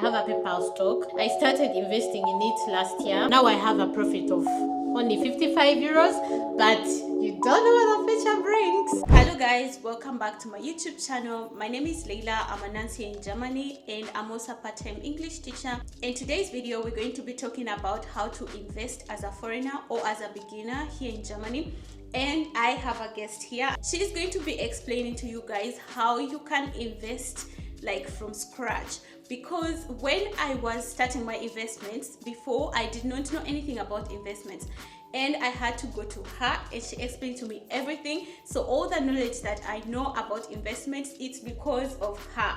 I have a PayPal stock. I started investing in it last year. Now I have a profit of only 55 euros, but you don't know what the future brings. Hello guys, welcome back to my YouTube channel. My name is Leila. I'm a nurse here in Germany and I'm also a part-time English teacher. In today's video, we're going to be talking about how to invest as a foreigner or as a beginner here in Germany. And I have a guest here. She is going to be explaining to you guys how you can invest like from scratch, because when I was starting my investments before, I did not know anything about investments, and I had to go to her and she explained to me everything. So all the knowledge that I know about investments, it's because of her.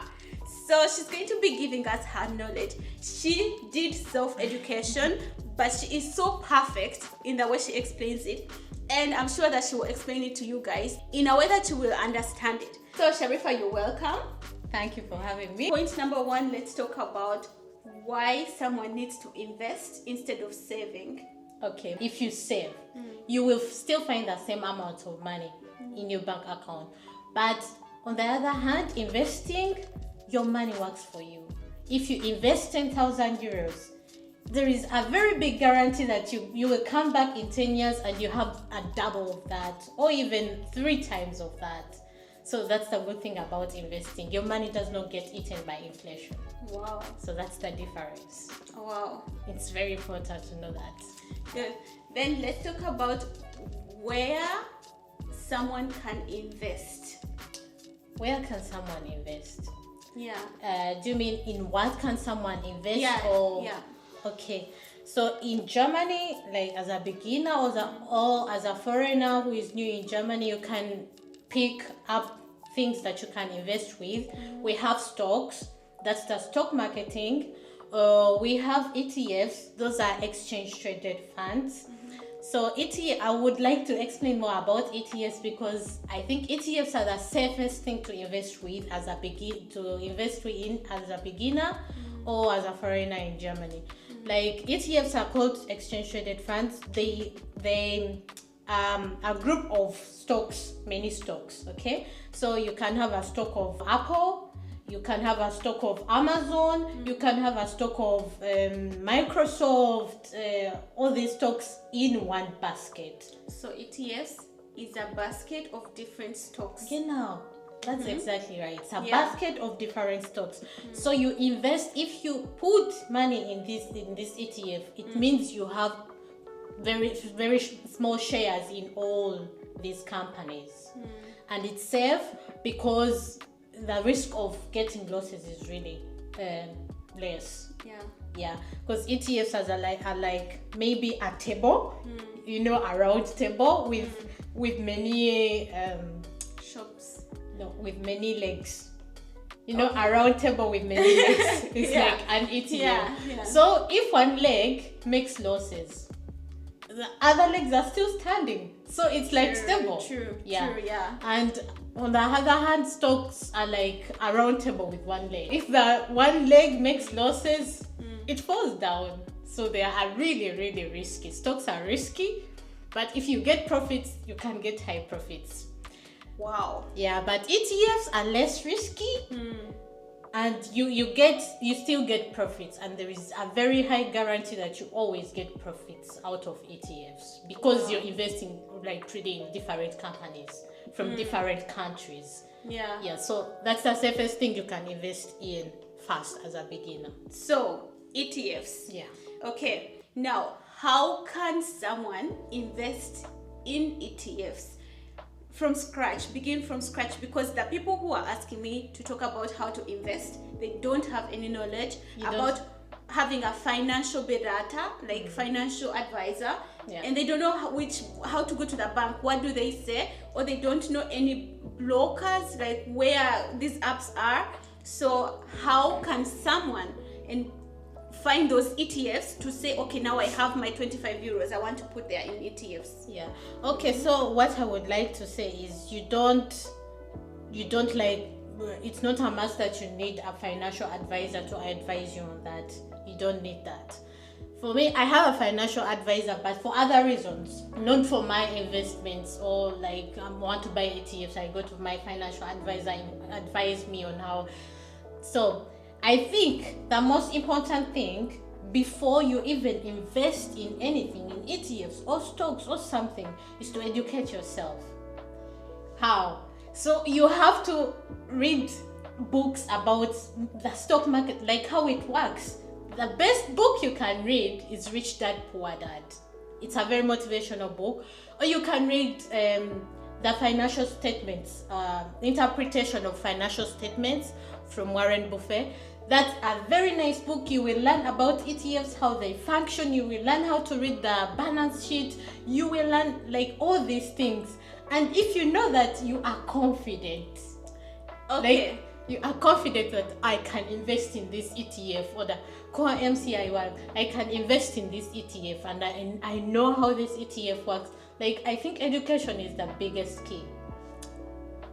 So she's going to be giving us her knowledge. She did self-education, but she is so perfect in the way she explains it, and I'm sure that she will explain it to you guys in a way that you will understand it. So Sharifa, you're welcome. Thank you for having me. Point number one, let's talk about why someone needs to invest instead of saving. Okay, if you save, you will still find the same amount of money in your bank account. But on the other hand, investing, your money works for you. If you invest 10,000 euros, there is a very big guarantee that you will come back in 10 years and you have a double of that, or even 3 times of that. So that's the good thing about investing. Your money does not get eaten by inflation. Wow. So that's the difference. Wow. It's very important to know that. Good. Then let's talk about where someone can invest. Where can someone invest? Yeah. Do you mean in what can someone invest? Yeah. Or Yeah. Okay. So in Germany, like as a beginner or as a foreigner who is new in Germany, you can pick up things that you can invest with. We have stocks, that's the stock marketing. We have ETFs, those are exchange traded funds. So I would like to explain more about ETFs, because I think ETFs are the safest thing to invest with as a beginner or as a foreigner in Germany. Like ETFs are called exchange traded funds. They a group of stocks, many stocks. Okay, so you can have a stock of Apple, you can have a stock of Amazon, you can have a stock of Microsoft, all these stocks in one basket. So ETFs is a basket of different stocks. Genau, that's exactly right. It's a basket of different stocks. So you invest. If you put money in this ETF, it means you have very small shares in all these companies, and it's safe because the risk of getting losses is really less. Yeah, because ETFs are like maybe a table, a round table with many shops. No, with many legs. A round table with many legs is like an ETF. Yeah. So if one leg makes losses, the other legs are still standing, so it's like stable. True. And on the other hand, stocks are like a round table with one leg. If the one leg makes losses, it falls down. So they are really, really risky. Stocks are risky, but if you get profits, you can get high profits. Wow. Yeah, but ETFs are less risky. And you still get profits, and there is a very high guarantee that you always get profits out of ETFs, because you're investing, like trading in different companies from different countries. Yeah, so that's the safest thing you can invest in first as a beginner. So ETFs. Yeah. Okay, now how can someone invest in ETFs begin from scratch? Because the people who are asking me to talk about how to invest, they don't have any knowledge about having a financial bedata, like financial advisor, and they don't know how to go to the bank. What do they say? Or they don't know any brokers, like where these apps are. So how can someone find those ETFs to say, okay, now I have my 25 euros, I want to put there in ETFs? Yeah. Okay, so what I would like to say is you don't like, it's not a must that you need a financial advisor to advise you on that. You don't need that. For me, I have a financial advisor, but for other reasons, not for my investments, or like I want to buy ETFs, I go to my financial advisor and advise me on how. So I think the most important thing before you even invest in anything, in ETFs or stocks or something, is to educate yourself. How? So you have to read books about the stock market, like how it works. The best book you can read is Rich Dad Poor Dad. It's a very motivational book. Or you can read the financial statements, interpretation of financial statements from Warren Buffett. That's a very nice book. You will learn about ETFs, how they function. You will learn how to read the balance sheet. You will learn like all these things. And if you know that you are confident, Okay. like you are confident that I can invest in this ETF or the core MCI one, I can invest in this ETF and I know how this ETF works. Like, I think education is the biggest key.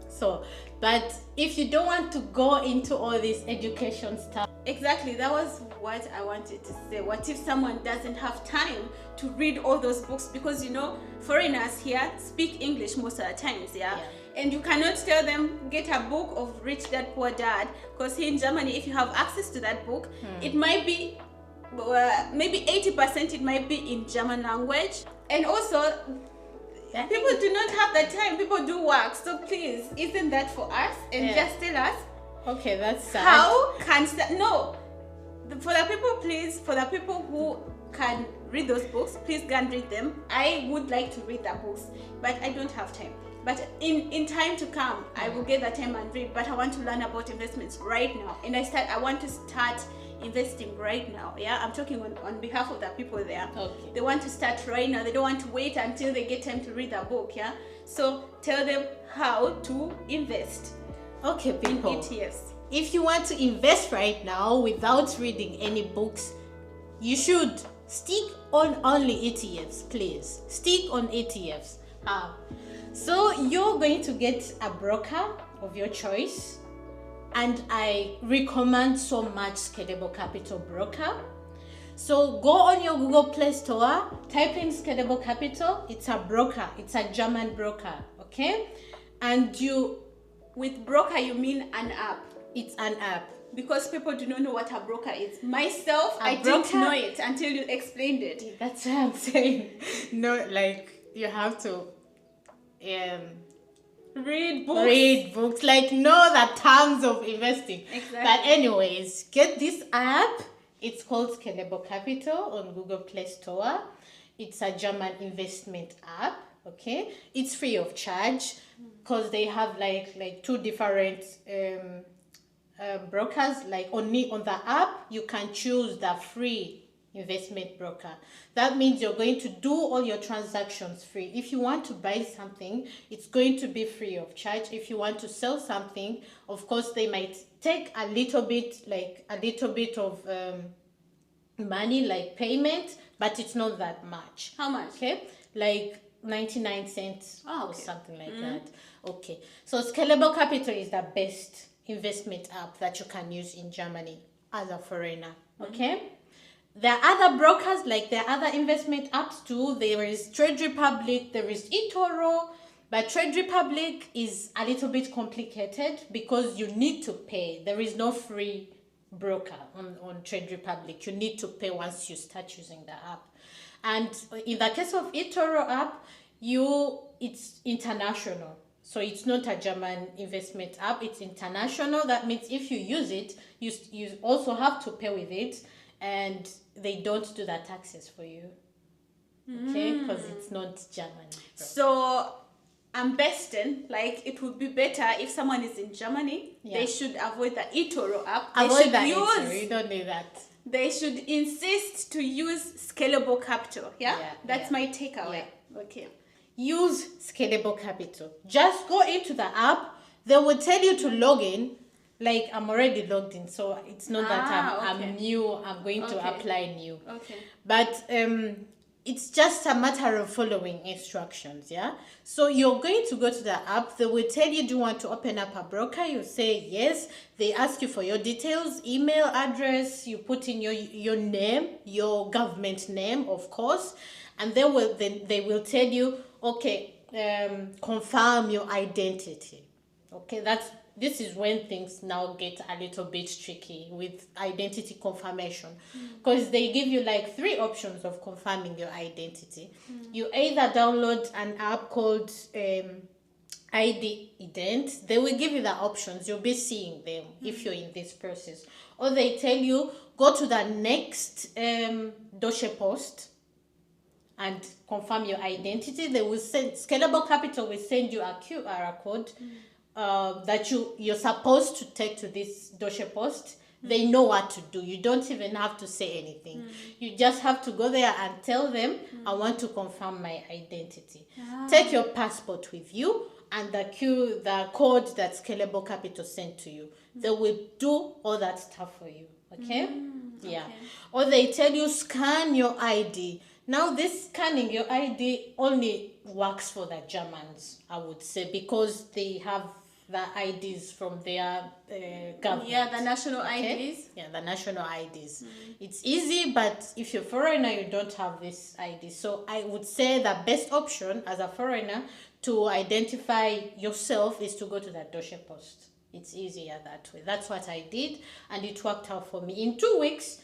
So, but if you don't want to go into all this education stuff, Exactly, that was what I wanted to say. What if someone doesn't have time to read all those books? Because you know, foreigners here speak English most of the times, yeah? And you cannot tell them get a book of Rich Dad Poor Dad, because here in Germany, if you have access to that book, it might be maybe 80% it might be in German language, and also people do not have the time. People do work, so please, isn't that for us? And just tell us. okay, that's sad. How can no? For the people, please, for the people who can read those books, please go and read them. I would like to read the books, but I don't have time. But in time to come, I will get the time and read. But I want to learn about investments right now, and I want to start investing right now. Yeah, I'm talking on behalf of the people there. Okay. They want to start right now. They don't want to wait until they get time to read the book. Yeah, so tell them how to invest. Okay, people. In ETFs. If you want to invest right now without reading any books, you should stick on only ETFs, please. Stick on ETFs. So you're going to get a broker of your choice, and I recommend so much Scalable Capital Broker. So go on your Google Play Store, type in Scalable Capital. It's a broker. It's a German broker, okay? And with broker, you mean an app? It's an app. Because people do not know what a broker is. Myself, I didn't know it until you explained it. That's what I'm saying. No, like, you have to read books. Read books, like, know the terms of investing. Exactly. But anyways, get this app. It's called Scalable Capital on Google Play Store. It's a German investment app. Okay, it's free of charge because they have like two different brokers. Like on the app, you can choose the free investment broker. That means you're going to do all your transactions free. If you want to buy something, it's going to be free of charge. If you want to sell something, of course they might take a little bit of money, like payment, but it's not that much. How much? Okay, like 99 cents or something like that. Okay, so Scalable Capital is the best investment app that you can use in Germany as a foreigner. Okay, there are other brokers, like there are other investment apps too. There is Trade Republic, there is eToro, but Trade Republic is a little bit complicated because you need to pay. There is no free broker on Trade Republic. You need to pay once you start using the app. And in the case of eToro app, it's international. So it's not a German investment app, it's international. That means if you use it, you also have to pay with it, and they don't do the taxes for you. Okay, because it's not German. So I'm besting, like it would be better if someone is in Germany, they should avoid the eToro app. Avoid that eToro, you don't need that. They should insist to use Scalable Capital. That's my takeaway. Okay. Use Scalable Capital. Just go into the app. They will tell you to log in. Like, I'm already logged in, so it's not that I'm new. I'm going to apply new. Okay. But it's just a matter of following instructions, yeah? So you're going to go to the app. They will tell you, do you want to open up a broker? You say yes. They ask you for your details, email address. You put in your name, your government name, of course. And they will tell you, okay, confirm your identity. Okay, that's this is when things now get a little bit tricky with identity confirmation, because they give you like 3 options of confirming your identity. You either download an app called ID Ident. They will give you the options. You'll be seeing them if you're in this process. Or they tell you, go to the next Doche post and confirm your identity. They will send, Scalable Capital will send you a QR code that you're supposed to take to this Doche post. They know what to do. You don't even have to say anything. You just have to go there and tell them, I want to confirm my identity. Take your passport with you and the code that Scalable Capital sent to you. They will do all that stuff for you. Okay? Yeah. Okay. Or they tell you, scan your ID. Now, this scanning your ID only works for the Germans, I would say, because they have the IDs from their government. Yeah, the national IDs. Yeah, the national IDs. It's easy, but if you're foreigner, you don't have this ID. So I would say the best option as a foreigner to identify yourself is to go to the Doche post. It's easier that way. That's what I did, and it worked out for me. In 2 weeks,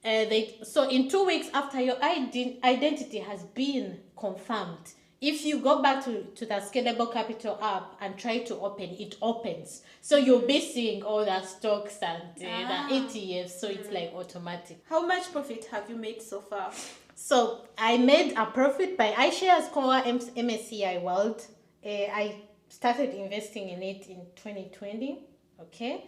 in 2 weeks after your identity has been confirmed, if you go back to the Scalable Capital app and try to open, it opens. So you'll be seeing all the stocks and the ETFs, so it's like automatic. How much profit have you made so far? So I made a profit by iShares Core MSCI World. I started investing in it in 2020, okay?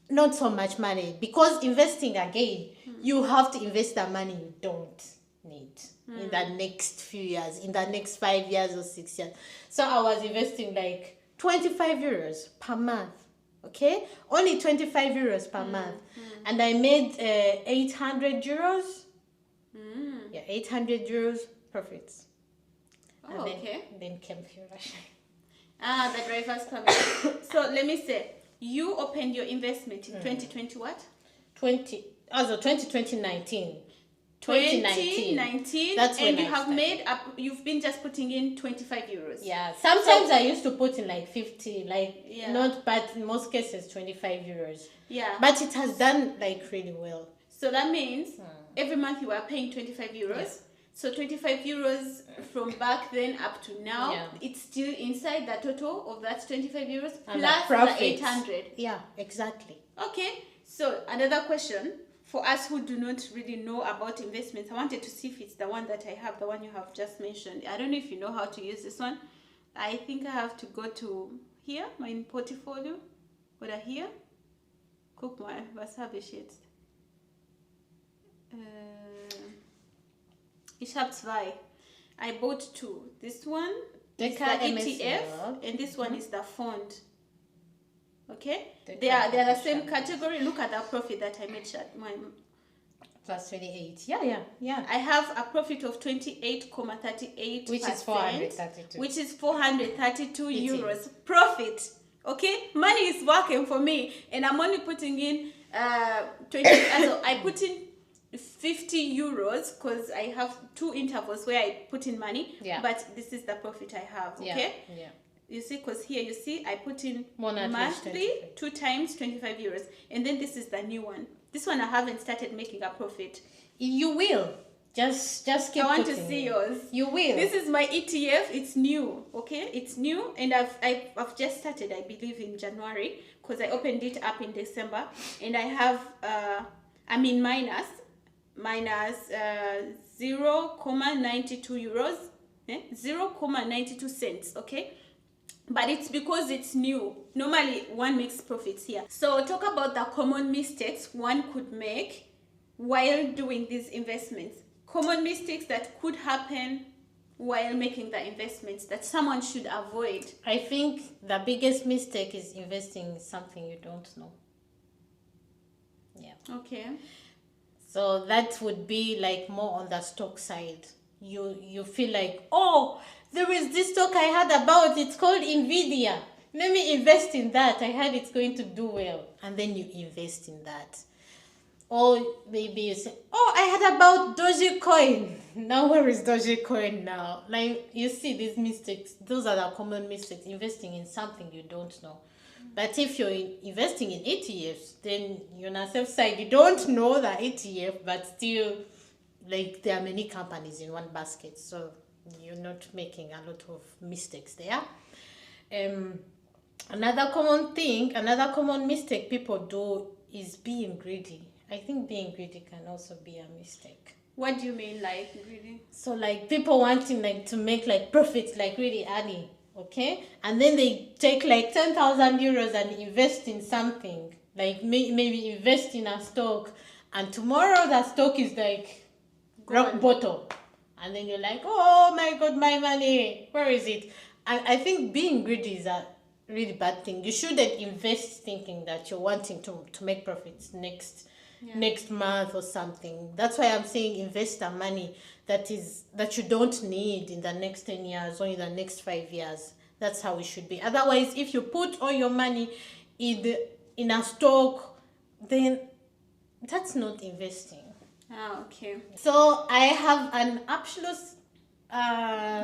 Not so much money, because investing again, you have to invest the money you don't need in the next few years, in the next 5 years or 6 years. So I was investing like 25 euros per month, okay? Only 25 euros per month. And I made 800 euros. Yeah, 800 euros profits. Oh, okay. Then came Fuel Rush. The drivers coming. So let me say, you opened your investment in 2020 what? 2019. 2019. That's when and you I have started. made up, you've been just putting in 25 euros. Yeah, sometimes I used to put in like 50, Yeah. not, but in most cases 25 euros. Yeah. But it has done like really well. So that means every month you are paying 25 euros. Yeah. So 25 euros from back then up to now, Yeah. it's still inside the total of that 25 euros And plus the profits. the 800. Yeah, exactly. Okay, so another question for us who do not really know about investments. I wanted to see if it's the one that I have, the one you have just mentioned. I don't know if you know how to use this one. I think I have to go to here, my portfolio, oder hier. Guck mal, was habe ich jetzt? Ich habe 2. I bought 2. This one, This the is the MSCI ETF, and this one is the fund. Okay, The they are the capital same share. category. Look at the profit that I made. Plus 28. Yeah. I have a profit of 28.38%, Which is 432. which is 432 It euros profit. Okay, money is working for me, and I'm only putting in 20. So I put in 50 euros because I have 2 intervals where I put in money. Yeah. But this is the profit I have. Okay. Yeah. You see, because here you see I put in Monthly, monthly 25. 2 times 25 euros, and then this is the new one. This one I haven't started making a profit. You will. Just keep I want to putting see in. yours. You will. This is my ETF. It's new. Okay, it's new, and I've just started. I believe in January because I opened it up in December, and I have I'm in minus 0.92 euros, 0.92 cents. Okay. But it's because it's new. Normally, one makes profits here. So talk about the common mistakes one could make while doing these investments. Common mistakes that could happen while making the investments that someone should avoid. I think the biggest mistake is investing in something you don't know. Yeah. Okay. So that would be like more on the stock side. You feel like, oh, there is this stock I heard about. It's called Nvidia. Let me invest in that. I heard it's going to do well. And then you invest in that. Or maybe you say, oh, I heard about Dogecoin. Now where is Dogecoin now? Like, you see these mistakes. Those are the common mistakes. Investing in something you don't know. But if you're investing in ETFs, then you're on a safe side. You don't know the ETF, but still, like, there are many companies in one basket, so you're not making a lot of mistakes there. Another common mistake people do is being greedy. I think being greedy can also be a mistake. What do you mean, like greedy? So, like, people wanting, like, to make, like, profits, like, really early, okay? And then they take, like, 10,000 euros and invest in something, like, maybe invest in a stock, and tomorrow that stock is, like, rock bottom. And then you're like, oh my God, my money, where is it? And I think being greedy is a really bad thing. You shouldn't invest thinking that you're wanting to make profits next month or something. That's why I'm saying invest the money that you don't need in the next 10 years or in the next 5 years. That's how it should be. Otherwise, if you put all your money in a stock, then that's not investing. Okay. So I have an absolute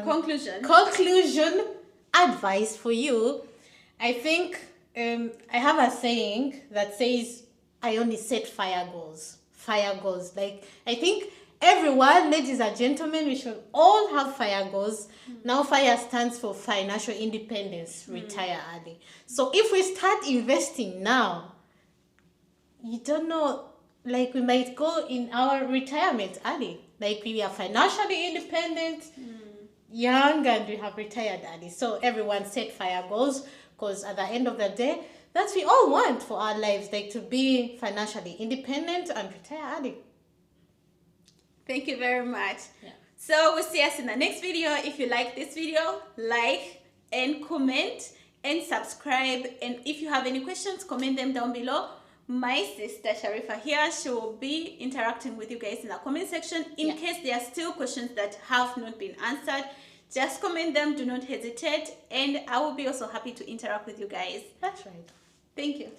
conclusion advice for you. I think I have a saying that says, I only set fire goals. Like, I think everyone, ladies and gentlemen, we should all have fire goals. Now, fire stands for financial independence, retire early. So if we start investing now, you don't know, like, we might go in our retirement early. Like, we are financially independent, young, and we have retired early. So everyone set fire goals, because at the end of the day, that's what we all want for our lives, like, to be financially independent and retire early. Thank you very much. Yeah. So we'll see us in the next video. If you like this video, like and comment and subscribe. And if you have any questions, comment them down below. My sister Sharifa here, she will be interacting with you guys in the comment section. In case there are still questions that have not been answered, just comment them, do not hesitate, and I will be also happy to interact with you guys. That's right. Thank you.